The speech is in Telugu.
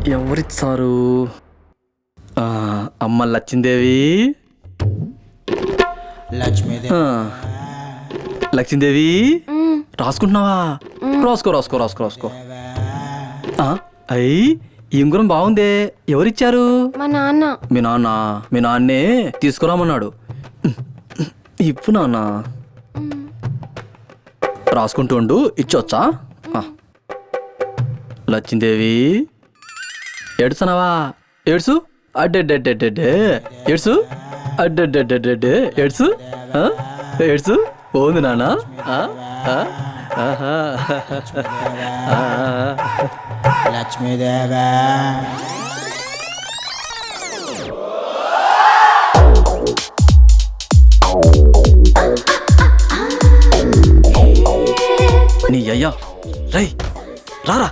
ఎవరిచ్చారు? అమ్మ లక్ష్మీదేవి. లక్ష్మీదేవి రాసుకుంటున్నావా? రాసుకో రాసుకో రాసుకో రాసుకో. అయ్యి ఈ ఉంగరం బాగుందే, ఎవరిచ్చారు? మా నాన్న. మీ నాన్నే తీసుకురామన్నాడు. ఇప్పు నాన్న రాసుకుంటూ ఉండు, ఇచ్చొచ్చా? లక్ష్మీదేవి ఏడుస్తున్నావా? ఏడ్సు. అడ్డెడ్డెడ్డెడ్డే ఏడ్సు. అడ్డెడ్డెడ్డెడ్డే ఏడ్సు. ఏడ్సు. పోంది నాన్న. లక్ష్మీదేవా. నీ అయ్యా రై రారా.